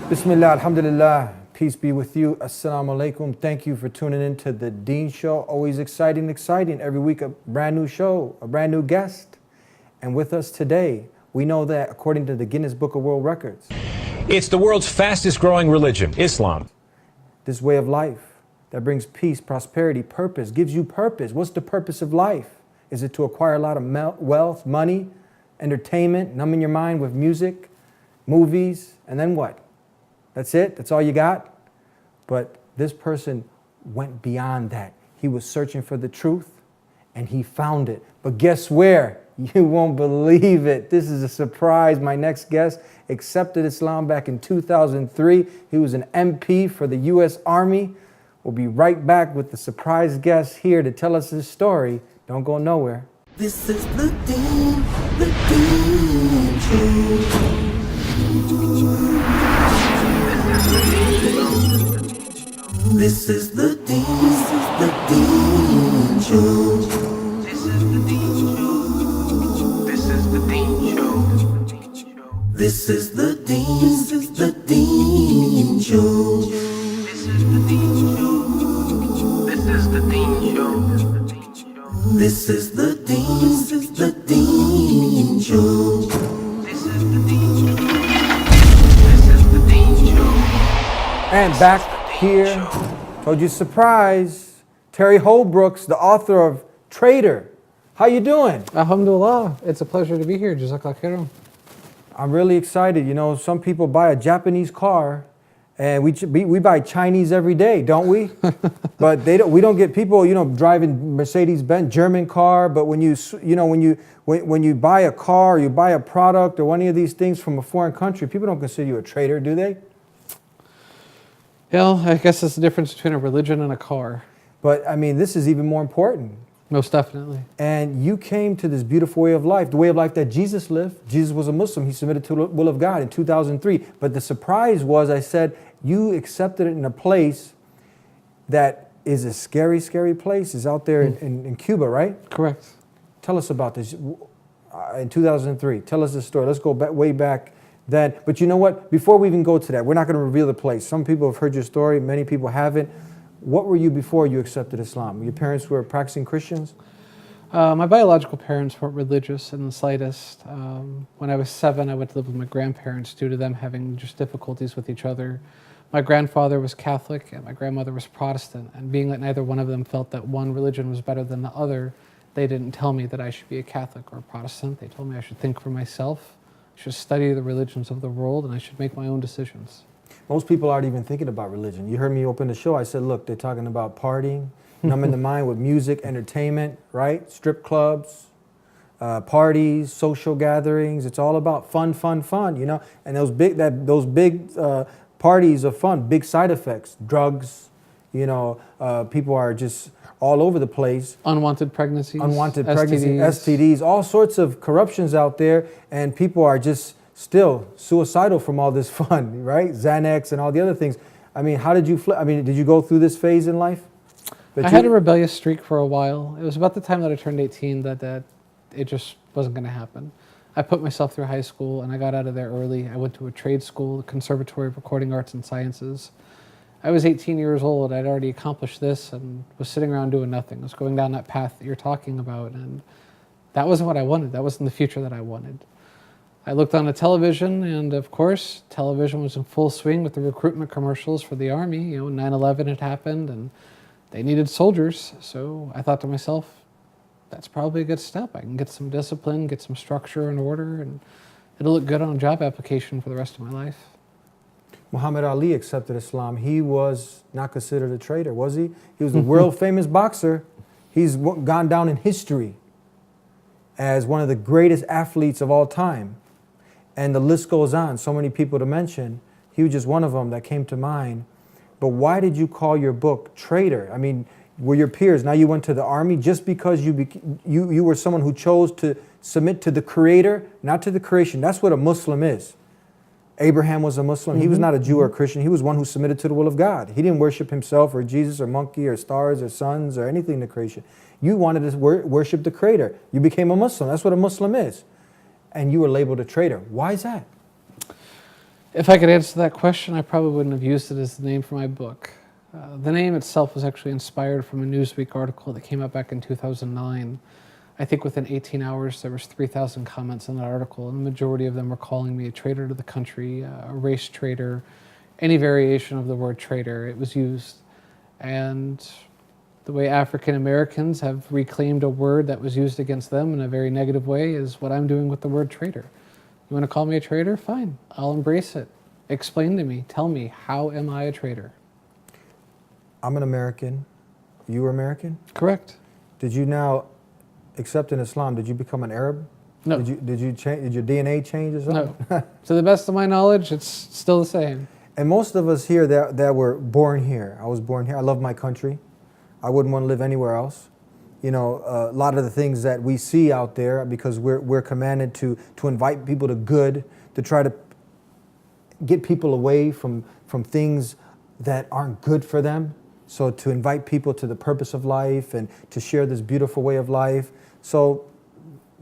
Bismillah, alhamdulillah, peace be with you. Assalamu alaikum. Thank you for tuning in to the Deen Show. Always exciting. Every week a brand new show, a brand new guest. And with us today, we know that according to the Guinness Book of World Records, it's the world's fastest growing religion, Islam. This way of life that brings peace, prosperity, purpose, gives you purpose. What's the purpose of life? Is it to acquire a lot of wealth, money, entertainment, numbing your mind with music, movies, and then what? That's it? That's all you got? But this person went beyond that. He was searching for the truth and he found it. But guess where? You won't believe it. This is a surprise. My next guest accepted Islam back in 2003. He was an MP for the U.S. Army. We'll be right back with the surprise guest here to tell us his story. Don't go nowhere. This is the Deen Show. This is the Deen Show. This is the Deen Show. This is the Deen Show. This is the Deen Show. This is the Deen Show. This is the Deen Show. This is the Deen Show. This is the Deen Show. This is the Deen Show. And back here, told you surprise, Terry Holbrooks, the author of Traitor. How you doing? Alhamdulillah, it's a pleasure to be here. Jazakallah khairan. I'm really excited. You know, some people buy a Japanese car, and we buy Chinese every day, don't we? But we don't get people, driving Mercedes-Benz German car. But when you buy a car, you buy a product or any of these things from a foreign country, people don't consider you a traitor, do they? Well, I guess it's the difference between a religion and a car. But I mean, this is even more important. Most definitely. And you came to this beautiful way of life, the way of life that Jesus lived. Jesus was a Muslim. He submitted to the will of God in 2003. But the surprise was, I said, you accepted it in a place that is a scary, scary place. It's out there in Cuba, right? Correct. Tell us about this. In 2003, tell us the story. Let's go way back then. But you know what? Before we even go to that, we're not going to reveal the place. Some people have heard your story. Many people haven't. What were you before you accepted Islam? Your parents were practicing Christians? My biological parents weren't religious in the slightest. When I was 7, I went to live with my grandparents due to them having just difficulties with each other. My grandfather was Catholic and my grandmother was Protestant. And being that neither one of them felt that one religion was better than the other, they didn't tell me that I should be a Catholic or a Protestant. They told me I should think for myself, I should study the religions of the world, and I should make my own decisions. Most people aren't even thinking about religion. You heard me open the show. I said, look, they're talking about partying, numbing the mind with music, entertainment, right? Strip clubs, parties, social gatherings. It's all about fun, And those big parties of fun, big side effects, drugs. People are just all over the place. Unwanted pregnancies, STDs, all sorts of corruptions out there, and people are just still suicidal from all this fun, right? Xanax and all the other things. I mean, how did you flip? I mean, did you go through this phase in life? I had a rebellious streak for a while. It was about the time that I turned 18 that it just wasn't going to happen. I put myself through high school and I got out of there early. I went to a trade school, the Conservatory of Recording Arts and Sciences. I was 18 years old. I'd already accomplished this and was sitting around doing nothing. I was going down that path that you're talking about, and that wasn't what I wanted. That wasn't the future that I wanted. I looked on the television, and of course, television was in full swing with the recruitment commercials for the Army. 9/11 had happened, and they needed soldiers. So I thought to myself, that's probably a good step. I can get some discipline, get some structure and order, and it'll look good on a job application for the rest of my life. Muhammad Ali accepted Islam. He was not considered a traitor, was he? He was a world-famous boxer. He's gone down in history as one of the greatest athletes of all time. And the list goes on, so many people to mention. He was just one of them that came to mind. But why did you call your book Traitor? I mean, were your peers, now you went to the army just because you were someone who chose to submit to the Creator, not to the creation. That's what a Muslim is. Abraham was a Muslim. He was not a Jew or a Christian. He was one who submitted to the will of God. He didn't worship himself or Jesus or monkey or stars or suns or anything in the creation. You wanted to worship the Creator. You became a Muslim. That's what a Muslim is. And you were labeled a traitor. Why is that? If I could answer that question, I probably wouldn't have used it as the name for my book. The name itself was actually inspired from a Newsweek article that came out back in 2009. I think within 18 hours there was 3,000 comments on that article, and the majority of them were calling me a traitor to the country, a race traitor, any variation of the word traitor. It was used. And the way African Americans have reclaimed a word that was used against them in a very negative way is what I'm doing with the word traitor. You want to call me a traitor? Fine, I'll embrace it. Explain to me, tell me, how am I a traitor? I'm an American. You were American? Correct. Did you now accept in Islam? Did you become an Arab? No. Did you change? Did your DNA change or something? No. To the best of my knowledge, it's still the same. And most of us here that were born here. I was born here. I love my country. I wouldn't want to live anywhere else. You know, a lot of the things that we see out there, because we're commanded to invite people to good, to try to get people away from things that aren't good for them. So to invite people to the purpose of life and to share this beautiful way of life. So,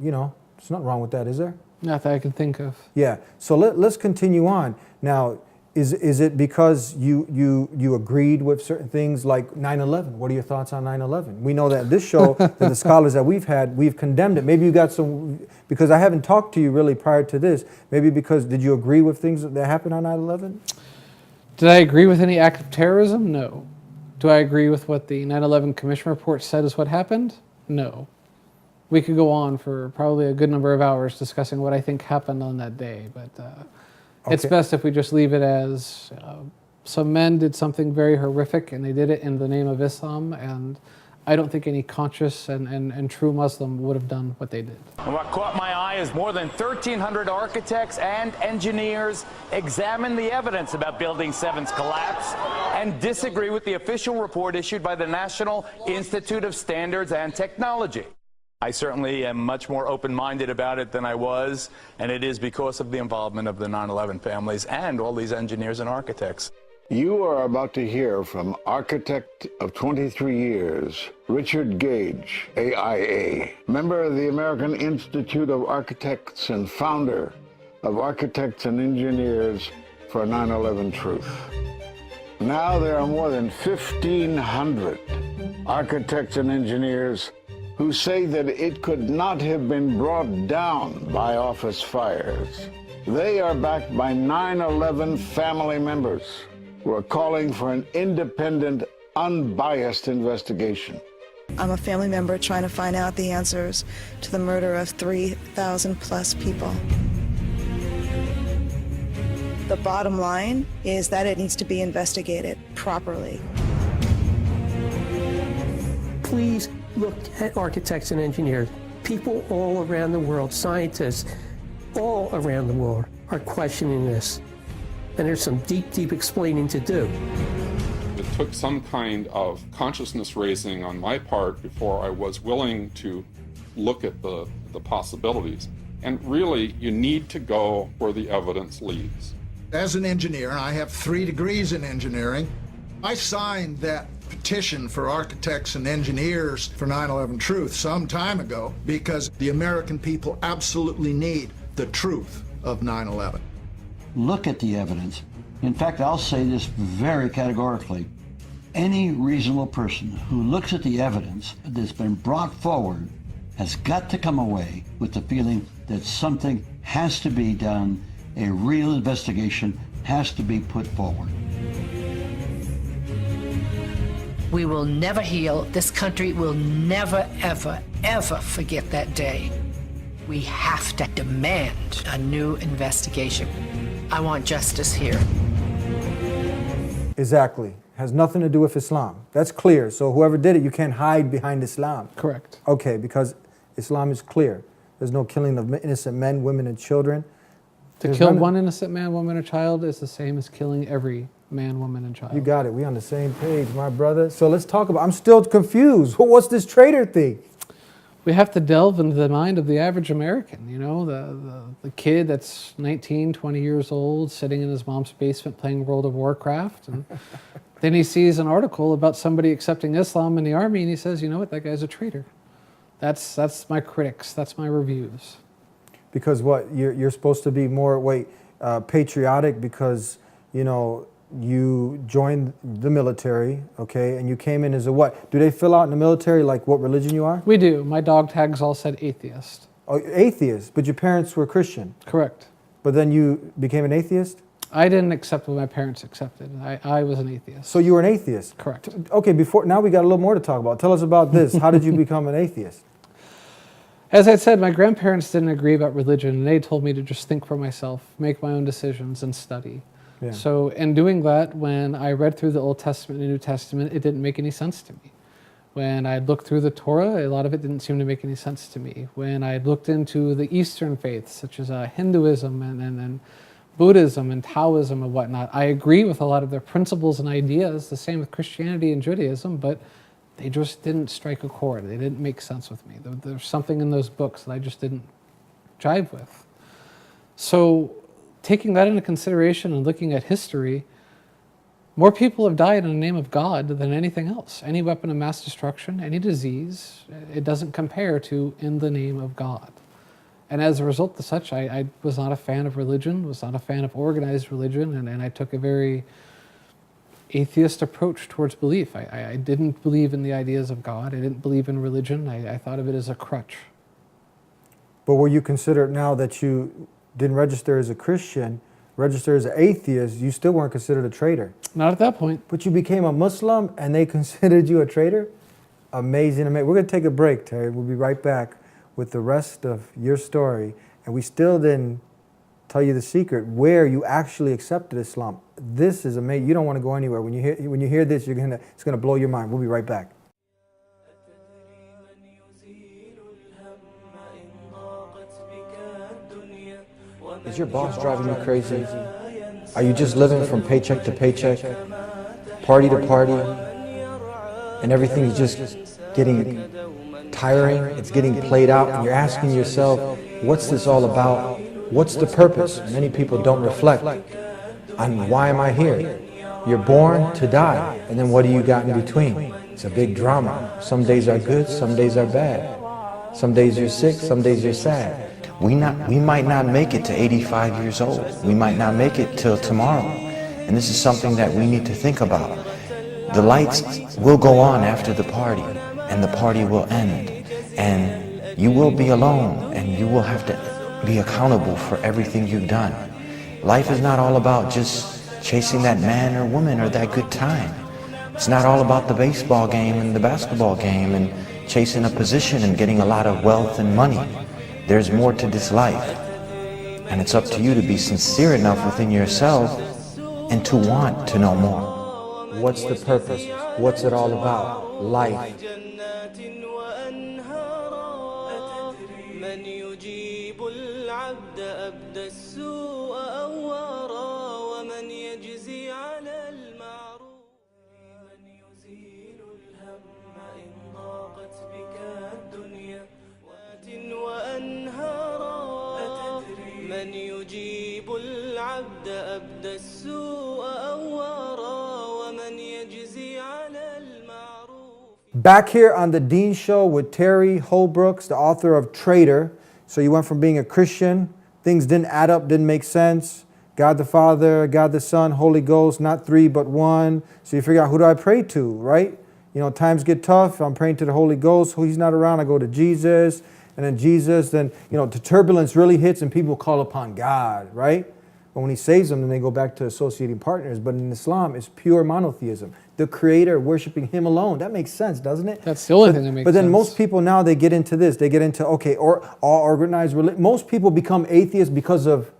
you know, there's nothing wrong with that, is there? Not that I can think of. Yeah. So let's continue on. Now, is it because you agreed with certain things like 9/11? What are your thoughts on 9/11? We know that this show, that the scholars that we've had, we've condemned it. Maybe you got some, because I haven't talked to you really prior to this. Maybe because, did you agree with things that happened on 9/11? Did I agree with any act of terrorism? No. Do I agree with what the 9/11 Commission report said is what happened? No. We could go on for probably a good number of hours discussing what I think happened on that day, but it's best if we just leave it as some men did something very horrific and they did it in the name of Islam, and I don't think any conscious and true Muslim would have done what they did. And what caught my eye is more than 1,300 architects and engineers examined the evidence about Building 7's collapse and disagree with the official report issued by the National Institute of Standards and Technology. I certainly am much more open-minded about it than I was, and it is because of the involvement of the 9/11 families and all these engineers and architects. You are about to hear from architect of 23 years, Richard Gage, AIA, member of the American Institute of Architects and founder of Architects and Engineers for 9/11 Truth. Now there are more than 1,500 architects and engineers who say that it could not have been brought down by office fires. They are backed by 9/11 family members who are calling for an independent, unbiased investigation. I'm a family member trying to find out the answers to the murder of 3,000 plus people. The bottom line is that it needs to be investigated properly. Please look at architects and engineers. People all around the world, scientists all around the world are questioning this. And there's some deep, deep explaining to do. It took some kind of consciousness raising on my part before I was willing to look at the possibilities. And really, you need to go where the evidence leads. As an engineer, and I have 3 degrees in engineering, I signed that petition for architects and engineers for 9/11 Truth some time ago because the American people absolutely need the truth of 9/11. Look at the evidence. In fact, I'll say this very categorically. Any reasonable person who looks at the evidence that's been brought forward has got to come away with the feeling that something has to be done, a real investigation has to be put forward. We will never heal. This country will never, ever, ever forget that day. We have to demand a new investigation. I want justice here. Exactly. Has nothing to do with Islam. That's clear. So whoever did it, you can't hide behind Islam. Correct. Okay, because Islam is clear. There's no killing of innocent men, women, and children. To kill one innocent man, woman, or child is the same as killing every man, woman, and child. You got it. We on the same page, my brother. So let's talk about, I'm still confused. What's this traitor thing? We have to delve into the mind of the average American, you know, the kid that's 19, 20 years old, sitting in his mom's basement playing World of Warcraft. And then he sees an article about somebody accepting Islam in the army, and he says, you know what, that guy's a traitor. That's my critics, that's my reviews. Because what, you're supposed to be more, patriotic because, you know, you joined the military, okay, and you came in as a what? Do they fill out in the military like what religion you are? We do. My dog tags all said atheist. Oh, atheist, but your parents were Christian. Correct. But then you became an atheist? I didn't accept what my parents accepted. I was an atheist. So you were an atheist? Correct. Okay, now we got a little more to talk about. Tell us about this. How did you become an atheist? As I said, my grandparents didn't agree about religion, and they told me to just think for myself, make my own decisions, and study. Yeah. So in doing that, when I read through the Old Testament and New Testament, it didn't make any sense to me. When I looked through the Torah, a lot of it didn't seem to make any sense to me. When I looked into the Eastern faiths, such as Hinduism and Buddhism and Taoism and whatnot, I agree with a lot of their principles and ideas, the same with Christianity and Judaism, but they just didn't strike a chord. They didn't make sense with me. There's something in those books that I just didn't jive with. So taking that into consideration and looking at history, more people have died in the name of God than anything else. Any weapon of mass destruction, any disease, it doesn't compare to in the name of God. And as a result of such, I was not a fan of religion, was not a fan of organized religion, and I took a very atheist approach towards belief. I didn't believe in the ideas of God. I didn't believe in religion. I thought of it as a crutch. But were you considered, now that you didn't register as a Christian, register as an atheist, you still weren't considered a traitor? Not at that point. But you became a Muslim and they considered you a traitor? Amazing, amazing. We're going to take a break, Terry. We'll be right back with the rest of your story. And we still didn't tell you the secret where you actually accepted Islam. This is amazing. You don't want to go anywhere. When you hear this, it's gonna blow your mind. We'll be right back. Is your boss driving you crazy? Are you just living from paycheck to paycheck, party to party, and everything's just getting tiring? It's getting played out, and you're asking yourself, what's this all about? What's the purpose? Many people don't reflect on why am I here? You're born to die, and then what do you got in between? It's a big drama. Some days are good, some days are bad. Some days you're sick, some days you're sad. We might not make it to 85 years old. We might not make it till tomorrow. And this is something that we need to think about. The lights will go on after the party, and the party will end. And you will be alone, and you will have to be accountable for everything you've done. Life is not all about just chasing that man or woman or that good time. It's not all about the baseball game and the basketball game and chasing a position and getting a lot of wealth and money. There's more to this life, and it's up to you to be sincere enough within yourself and to want to know more. What's the purpose? What's it all about? Life. من يجيب العبد أبدى السوء أوارا ومن يجزي على المعروف. Back here on the Dean Show with Terry Holbrooks, the author of Traitor. So you went from being a Christian, things didn't add up, didn't make sense. God the Father, God the Son, Holy Ghost, not three but one. So you figure out, who do I pray to, right? You know, times get tough, I'm praying to the Holy Ghost. He's not around, I go to Jesus. And then Jesus, then, you know, the turbulence really hits and people call upon God, right? But when he saves them, then they go back to associating partners. But in Islam, it's pure monotheism. The Creator, worshiping Him alone. That makes sense, doesn't it? That's the only thing that makes sense. But then most people now, they get into this. They get into, okay, or all organized religion. Most people become atheists because of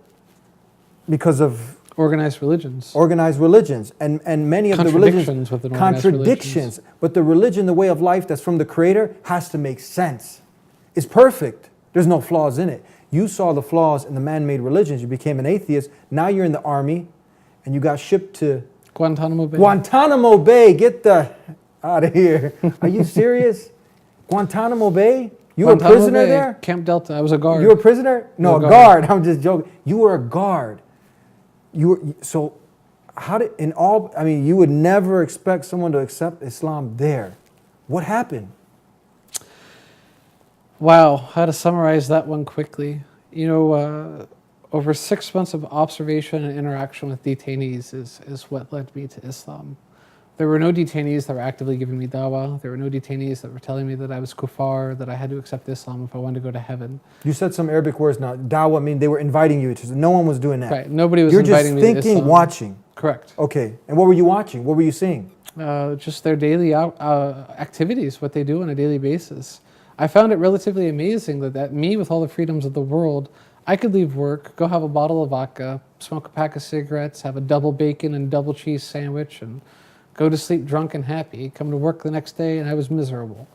organized religions. Organized religions. And many of the religions, contradictions. But the religion, the way of life that's from the Creator, has to make sense. It's perfect. There's no flaws in it. You saw the flaws in the man-made religions. You became an atheist. Now you're in the army and you got shipped to Guantanamo Bay. Guantanamo Bay. Get the out of here. Are you serious? Guantanamo Bay? You were a Guantanamo prisoner Bay, there? Camp Delta. I was a guard. You were a prisoner? No, a guard. I'm just joking. You were a guard. So how did, you would never expect someone to accept Islam there. What happened? Wow, how to summarize that one quickly. Over 6 months of observation and interaction with detainees is what led me to Islam. There were no detainees that were actively giving me dawah. There were no detainees that were telling me that I was kuffar, that I had to accept Islam if I wanted to go to heaven. You said some Arabic words now. Dawah, they were inviting you. No one was doing that. Right, nobody was inviting me to Islam. You're just thinking, watching. Correct. Okay, and what were you watching? What were you seeing? Just their daily activities, what they do on a daily basis. I found it relatively amazing that me, with all the freedoms of the world, I could leave work, go have a bottle of vodka, smoke a pack of cigarettes, have a double bacon and double cheese sandwich, and go to sleep drunk and happy, come to work the next day, and I was miserable.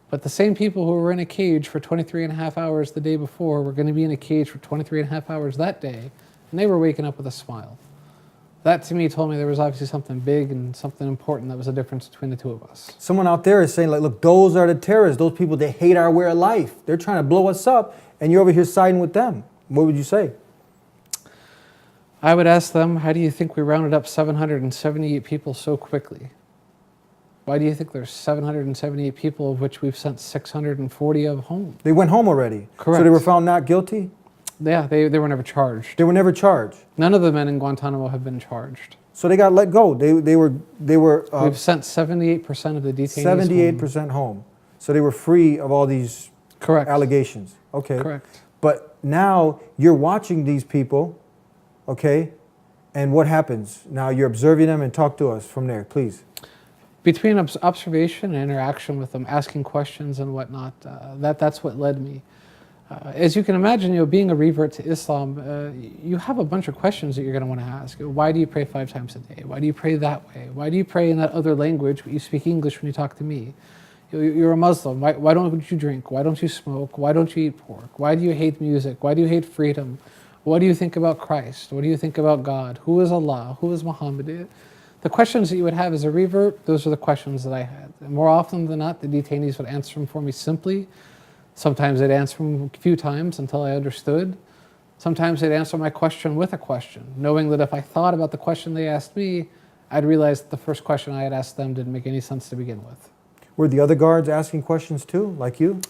But the same people who were in a cage for 23 and a half hours the day before were going to be in a cage for 23 and a half hours that day, and they were waking up with a smile. That to me told me there was obviously something big and something important that was the difference between the two of us. Someone out there is saying, like, look, those are the terrorists. Those people, they hate our way of life. They're trying to blow us up, and you're over here siding with them. What would you say? I would ask them, how do you think we rounded up 778 people so quickly? Why do you think there's 778 people, of which we've sent 640 of home? They went home already? Correct. So they were found not guilty? Yeah, they were never charged. They were never charged? None of the men in Guantanamo have been charged. So they got let go. They were. We've sent 78% of the detainees 78% home. So they were free of all these allegations. Okay. Correct. But now you're watching these people, okay? And what happens? Now you're observing them, and talk to us from there, please. Between observation and interaction with them, asking questions and whatnot, that's what led me. As you can imagine, being a revert to Islam, you have a bunch of questions that you're going to want to ask. Why do you pray 5 times a day? Why do you pray that way? Why do you pray in that other language, but you speak English when you talk to me? You're a Muslim. Why don't you drink? Why don't you smoke? Why don't you eat pork? Why do you hate music? Why do you hate freedom? What do you think about Christ? What do you think about God? Who is Allah? Who is Muhammad? The questions that you would have as a revert, those are the questions that I had. And more often than not, the detainees would answer them for me simply. Sometimes they'd answer them a few times until I understood. Sometimes they'd answer my question with a question, knowing that if I thought about the question they asked me, I'd realize that the first question I had asked them didn't make any sense to begin with. Were the other guards asking questions too, like you?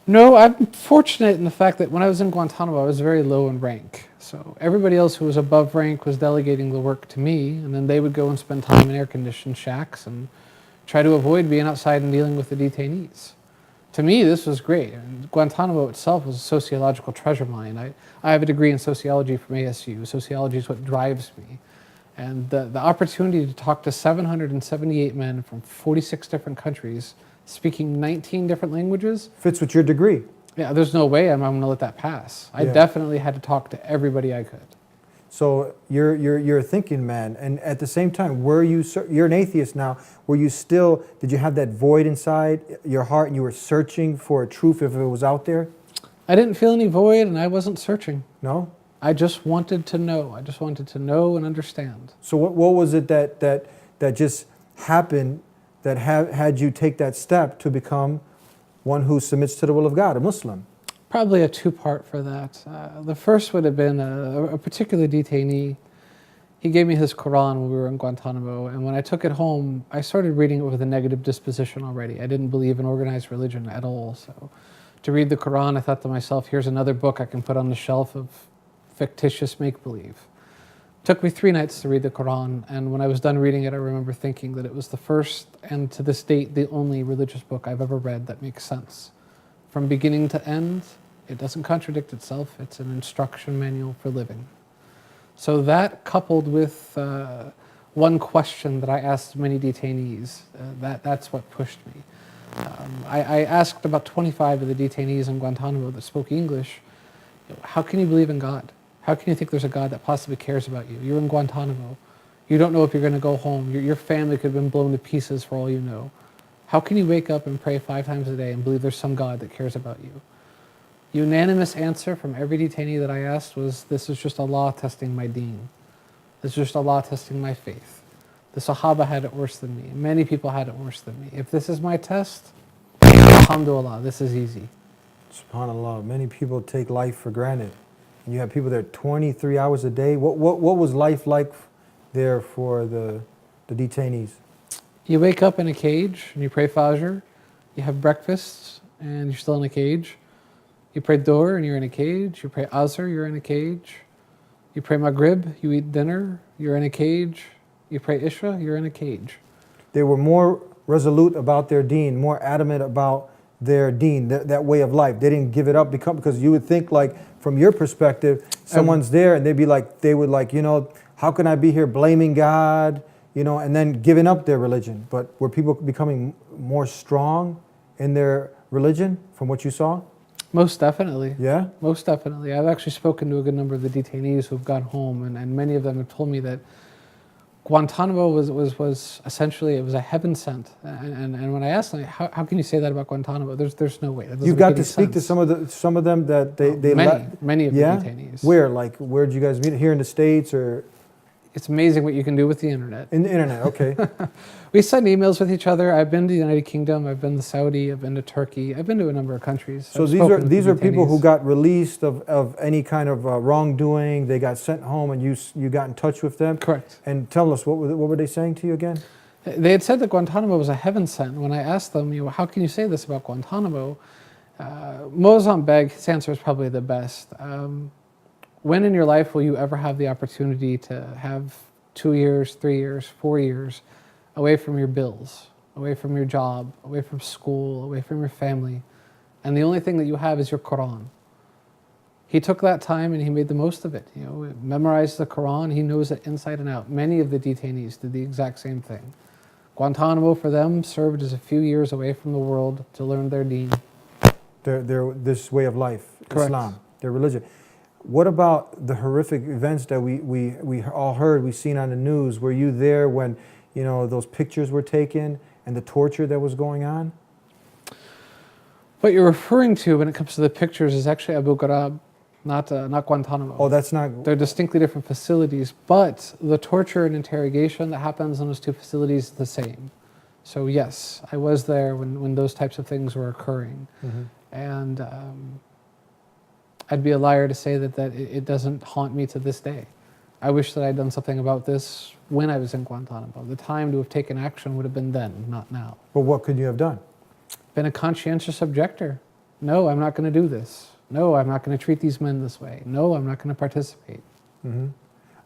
No, I'm fortunate in the fact that when I was in Guantanamo, I was very low in rank. So everybody else who was above rank was delegating the work to me, and then they would go and spend time in air-conditioned shacks and try to avoid being outside and dealing with the detainees. To me, this was great. And Guantanamo itself was a sociological treasure mine. I have a degree in sociology from ASU. Sociology is what drives me. And the opportunity to talk to 778 men from 46 different countries, speaking 19 different languages. Fits with your degree. Yeah, there's no way I'm going to let that pass. I definitely had to talk to everybody I could. So you're a thinking man, and at the same time, you're an atheist now. Did you have that void inside your heart, and you were searching for a truth if it was out there? I didn't feel any void, and I wasn't searching. No? I just wanted to know. I just wanted to know and understand. So what was it that just happened that had you take that step to become one who submits to the will of God, a Muslim? Probably a two-part for that. The first would have been a particular detainee. He gave me his Quran when we were in Guantanamo, and when I took it home, I started reading it with a negative disposition already. I didn't believe in organized religion at all. So to read the Quran, I thought to myself, here's another book I can put on the shelf of fictitious make-believe. Took me 3 nights to read the Quran, and when I was done reading it, I remember thinking that it was the first, and to this date, the only religious book I've ever read that makes sense. From beginning to end, it doesn't contradict itself. It's an instruction manual for living. So that, coupled with one question that I asked many detainees, that's what pushed me. I asked about 25 of the detainees in Guantanamo that spoke English, how can you believe in God? How can you think there's a God that possibly cares about you? You're in Guantanamo. You don't know if you're going to go home. Your family could have been blown to pieces for all you know. How can you wake up and pray 5 times a day and believe there's some God that cares about you? Unanimous answer from every detainee that I asked was, this is just Allah testing my deen. This is just Allah testing my faith. The Sahaba had it worse than me. Many people had it worse than me. If this is my test, Alhamdulillah, this is easy. SubhanAllah, many people take life for granted. And you have people there 23 hours a day. What was life like there for the detainees? You wake up in a cage and you pray Fajr. You have breakfast and you're still in a cage. You pray Dhuhr and you're in a cage. You pray Asr, you're in a cage. You pray Maghrib, you eat dinner, you're in a cage. You pray Isha, you're in a cage. They were more resolute about their deen, more adamant about their deen, that way of life. They didn't give it up because you would think, like, from your perspective, someone's there and they would like, how can I be here blaming God, and then giving up their religion? But were people becoming more strong in their religion from what you saw? Most definitely. Yeah? Most definitely. I've actually spoken to a good number of the detainees who've gone home, and many of them have told me that Guantanamo was essentially, it was a heaven sent. And when I asked them, how can you say that about Guantanamo? There's no way. You've got to speak to some of them that they many of the detainees. Where? Like, where did you guys meet? Here in the States, or? It's amazing what you can do with the internet. In the internet, okay. We send emails with each other. I've been to the United Kingdom, I've been to Saudi, I've been to Turkey, I've been to a number of countries. So these are people who got released of any kind of wrongdoing. They got sent home, and you got in touch with them. Correct. And tell us, what were they saying to you again? They had said that Guantanamo was a heaven sent. When I asked them, how can you say this about Guantanamo? Mozambique, his answer is probably the best. When in your life will you ever have the opportunity to have 2 years, 3 years, 4 years away from your bills, away from your job, away from school, away from your family, and the only thing that you have is your Quran? He took that time and he made the most of it. Memorized the Quran, he knows it inside and out. Many of the detainees did the exact same thing. Guantanamo for them served as a few years away from the world to learn their deen. This way of life, Correct. Islam, their religion. What about the horrific events that we all heard, we've seen on the news? Were you there when, those pictures were taken and the torture that was going on? What you're referring to when it comes to the pictures is actually Abu Ghraib, not Guantanamo. Oh, that's not... They're distinctly different facilities, but the torture and interrogation that happens in those two facilities is the same. So yes, I was there when those types of things were occurring. Mm-hmm. And I'd be a liar to say that it doesn't haunt me to this day. I wish that I'd done something about this when I was in Guantanamo. The time to have taken action would have been then, not now. But what could you have done? Been a conscientious objector. No, I'm not going to do this. No, I'm not going to treat these men this way. No, I'm not going to participate. Mm-hmm.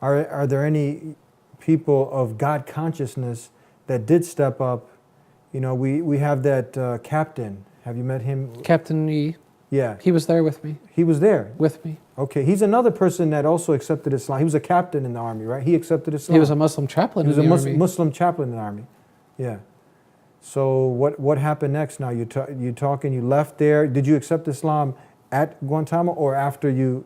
Are there any people of God consciousness that did step up? We have that captain. Have you met him? Captain E. Yeah. He was there with me. He was there? With me. Okay. He's another person that also accepted Islam. He was a captain in the army, right? He accepted Islam. He was a Muslim chaplain in the army. He was a Muslim chaplain in the army. Yeah. So what happened next now? You talking, you left there. Did you accept Islam at Guantanamo or after you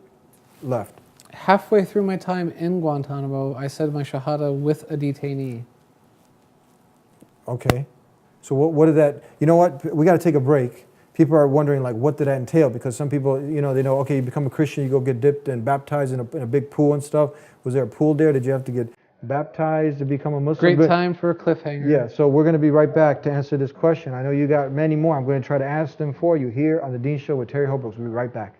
left? Halfway through my time in Guantanamo, I said my Shahada with a detainee. Okay. So what did that, you know what? We got to take a break. People are wondering, like, what did that entail? Because some people, they know, okay, you become a Christian, you go get dipped and baptized in a big pool and stuff. Was there a pool there? Did you have to get baptized to become a Muslim? Great time for a cliffhanger. Yeah, so we're going to be right back to answer this question. I know you got many more. I'm going to try to ask them for you here on The Dean Show with Terry Holbrooks. We'll be right back.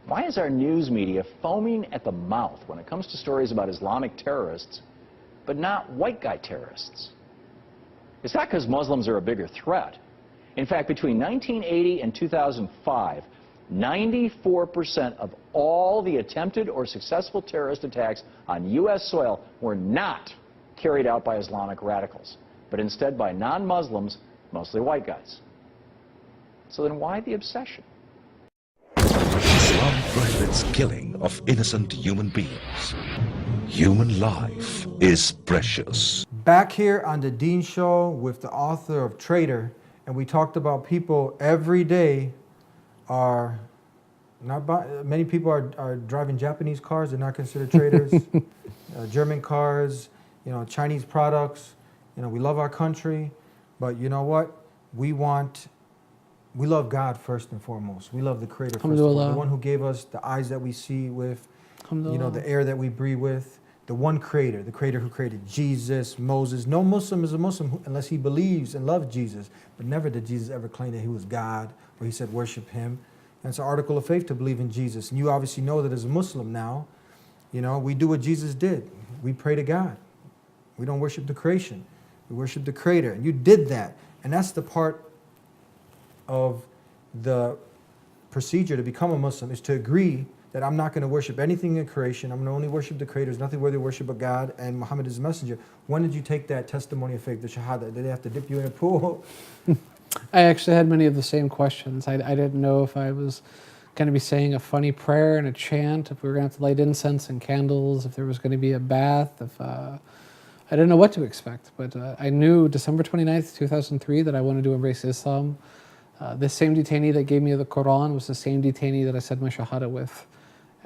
Why is our news media foaming at the mouth when it comes to stories about Islamic terrorists, but not white guy terrorists? It's not because Muslims are a bigger threat. In fact, between 1980 and 2005, 94% of all the attempted or successful terrorist attacks on U.S. soil were not carried out by Islamic radicals, but instead by non-Muslims, mostly white guys. So then why the obsession? Islam prohibits killing of innocent human beings. Human life is precious. Back here on the Dean Show with the author of Traitor, and we talked about people every day are not many people are driving Japanese cars. They're not considered traitors. German cars, Chinese products. We love our country, but you know what? We love God first and foremost. We love the Creator first and foremost. The one who gave us the eyes that we see with, the air that we breathe with. The one Creator, the Creator who created Jesus, Moses. No Muslim is a Muslim unless he believes and loves Jesus. But never did Jesus ever claim that he was God or he said worship him. And it's an article of faith to believe in Jesus. And you obviously know that as a Muslim now, we do what Jesus did. We pray to God. We don't worship the creation. We worship the Creator. And you did that. And that's the part of the procedure to become a Muslim, is to agree that I'm not going to worship anything in creation. I'm going to only worship the Creator. There's nothing worthy of worship but God, and Muhammad is the messenger. When did you take that testimony of faith, the Shahada? Did they have to dip you in a pool? I actually had many of the same questions. I didn't know if I was going to be saying a funny prayer and a chant, if we were going to have to light incense and candles, if there was going to be a bath. I didn't know what to expect, but I knew December 29th, 2003 that I wanted to embrace Islam. This same detainee that gave me the Quran was the same detainee that I said my Shahada with.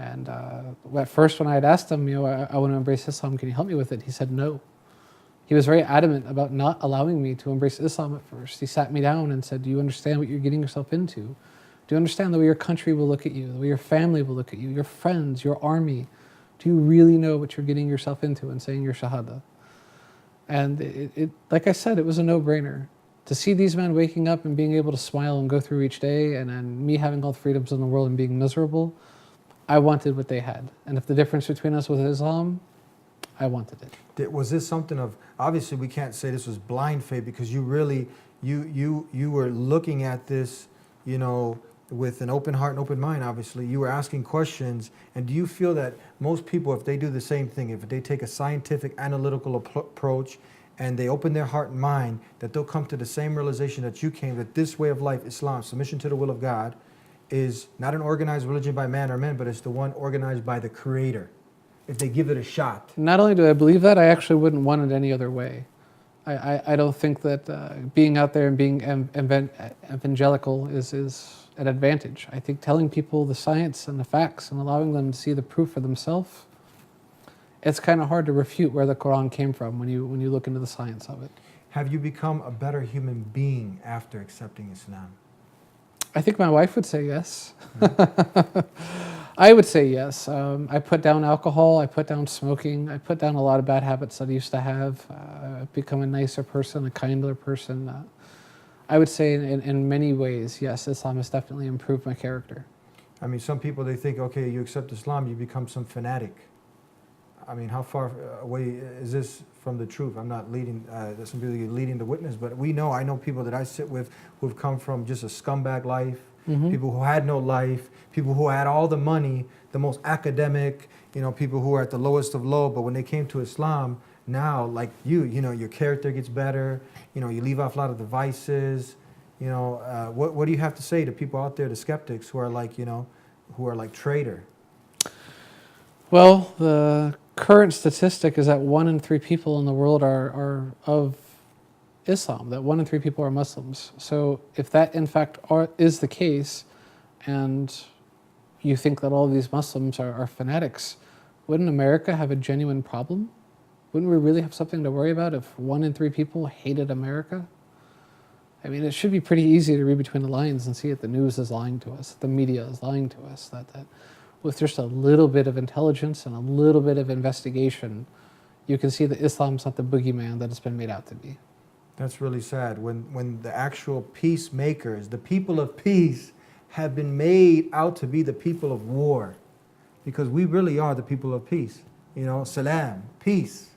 And at first when I had asked him, I want to embrace Islam, can you help me with it? He said no. He was very adamant about not allowing me to embrace Islam at first. He sat me down and said, do you understand what you're getting yourself into? Do you understand the way your country will look at you, the way your family will look at you, your friends, your army? Do you really know what you're getting yourself into and saying your Shahada? And it like I said, it was a no-brainer. To see these men waking up and being able to smile and go through each day, and me having all the freedoms in the world and being miserable, I wanted what they had. And if the difference between us was Islam, I wanted it. Was this something of, obviously we can't say this was blind faith, because you really, you were looking at this, with an open heart and open mind, obviously. You were asking questions. And do you feel that most people, if they do the same thing, if they take a scientific, analytical approach, and they open their heart and mind, that they'll come to the same realization that you came, that this way of life, Islam, submission to the will of God, is not an organized religion by man or men, but it's the one organized by the Creator, if they give it a shot? Not only do I believe that, I actually wouldn't want it any other way. I don't think that being out there and being evangelical is an advantage. I think telling people the science and the facts and allowing them to see the proof for themselves, it's kind of hard to refute where the Quran came from when you look into the science of it. Have you become a better human being after accepting Islam? I think my wife would say yes. I would say yes. I put down alcohol, I put down smoking, I put down a lot of bad habits that I used to have. I've become a nicer person, a kinder person. I would say in many ways, yes, Islam has definitely improved my character. I mean, some people, they think, okay, you accept Islam, you become some fanatic. I mean, how far away is this from the truth? I'm not leading, there's some people leading the witness, but I know people that I sit with who've come from just a scumbag life, people who had no life, people who had all the money, the most academic, people who are at the lowest of low, but when they came to Islam, now, like your character gets better, you leave off a lot of the vices, what do you have to say to people out there, the skeptics who are like, who are like traitor? Well, the current statistic is that 1 in 3 people in the world are of Islam, that 1 in 3 people are Muslims. So if that in fact is the case, and you think that all of these Muslims are fanatics, wouldn't America have a genuine problem? Wouldn't we really have something to worry about if 1 in 3 people hated America? I mean, it should be pretty easy to read between the lines and see that the news is lying to us, the media is lying to us, that with just a little bit of intelligence and a little bit of investigation, you can see that Islam's not the boogeyman that it's been made out to be. That's really sad. When the actual peacemakers, the people of peace, have been made out to be the people of war, because we really are the people of peace. You know, salam, peace,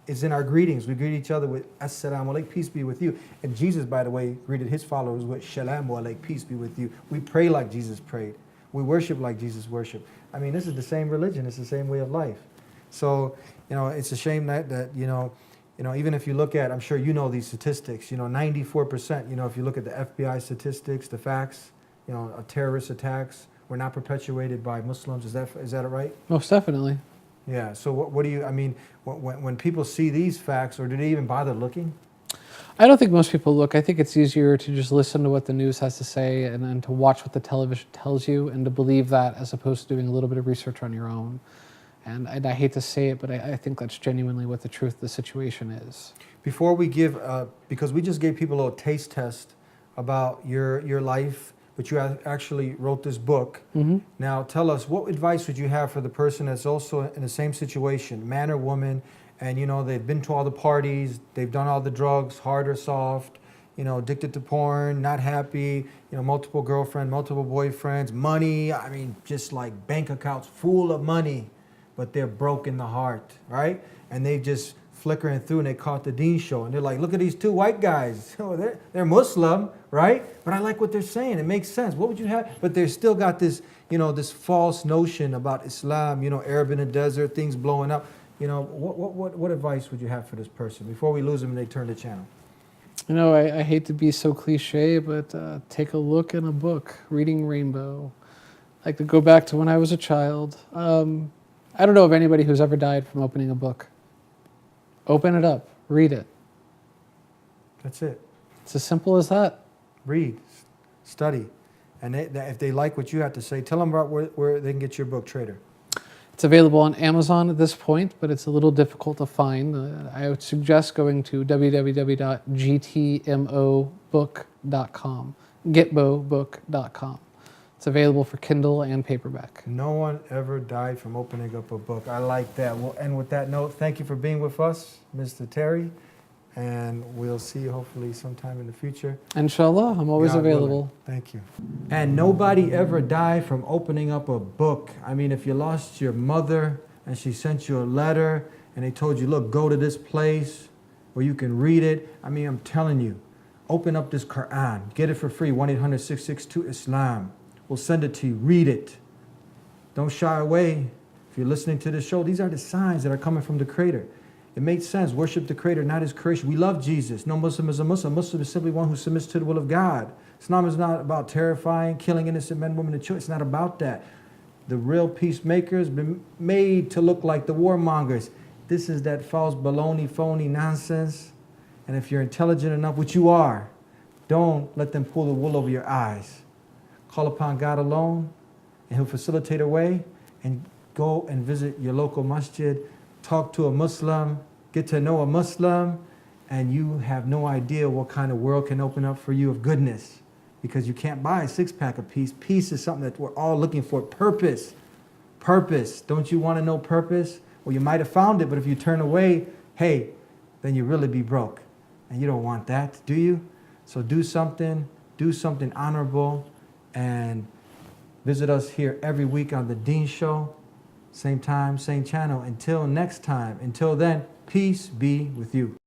is in our greetings. We greet each other with assalamu alaikum, peace be with you. And Jesus, by the way, greeted his followers with shalamu alaikum, peace be with you. We pray like Jesus prayed. We worship like Jesus worshiped. I mean, this is the same religion. It's the same way of life. So, you know, it's a shame that you know, even if you look at, I'm sure you know these statistics, you know, 94%, you know, if you look at the FBI statistics, the facts, you know, of terrorist attacks were not perpetuated by Muslims. Is that right? Most definitely. Yeah. So what do you, I mean, when people see these facts, or do they even bother looking? I don't think most people look. I think it's easier to just listen to what the news has to say and to watch what the television tells you and to believe that, as opposed to doing a little bit of research on your own. And I hate to say it, but I think that's genuinely what the truth of the situation is. Before we give, because we just gave people a little taste test about your life, but you actually wrote this book. Mm-hmm. Now tell us, what advice would you have for the person that's also in the same situation, man or woman, and you know, they've been to all the parties, they've done all the drugs, hard or soft, you know, addicted to porn, not happy, you know, multiple girlfriends, multiple boyfriends, money, I mean, just like bank accounts full of money, but they're broke in the heart, right? And they just flickering through and they caught the Dean show and they're like, look at these two white guys. Oh, they're Muslim, right? But I like what they're saying. It makes sense. What would you have? But they've still got this, you know, this false notion about Islam, you know, Arab in the desert, things blowing up. You know, what advice would you have for this person before we lose them and they turn the channel? You know, I hate to be so cliche, but take a look in a book, Reading Rainbow. I like to go back to when I was a child. I don't know of anybody who's ever died from opening a book. Open it up, read it. That's it. It's as simple as that. Read, study, and if they like what you have to say, tell them about where they can get your book, Trader. It's available on Amazon at this point, but it's a little difficult to find. I would suggest going to www.gtmobook.com, getbobook.com. It's available for Kindle and paperback. No one ever died from opening up a book. I like that. We'll end with that note. Thank you for being with us, Mr. Terry, and we'll see you hopefully sometime in the future. Inshallah, I'm always God available. willing. Thank you. And nobody ever died from opening up a book. I mean, if you lost your mother and she sent you a letter and they told you, look, go to this place where you can read it. I mean, I'm telling you, open up this Quran. Get it for free, 1-800-662-ISLAM. We'll send it to you. Read it. Don't shy away. If you're listening to this show, these are the signs that are coming from the Creator. It makes sense. Worship the Creator, not His creation. We love Jesus. No Muslim is a Muslim. Muslim is simply one who submits to the will of God. Islam is not about terrifying, killing innocent men, women, and children. It's not about that. The real peacemakers been made to look like the warmongers. This is that false baloney, phony nonsense. And if you're intelligent enough, which you are, don't let them pull the wool over your eyes. Call upon God alone, and He'll facilitate a way, and go and visit your local masjid, talk to a Muslim, get to know a Muslim, and you have no idea what kind of world can open up for you of goodness, because you can't buy a six-pack of peace. Peace is something that we're all looking for. Purpose. Purpose. Don't you want to know purpose? Well, you might have found it, but if you turn away, hey, then you really be broke. And you don't want that, do you? So do something honorable, and visit us here every week on The Dean Show. Same time, same channel. Until next time, until then, peace be with you.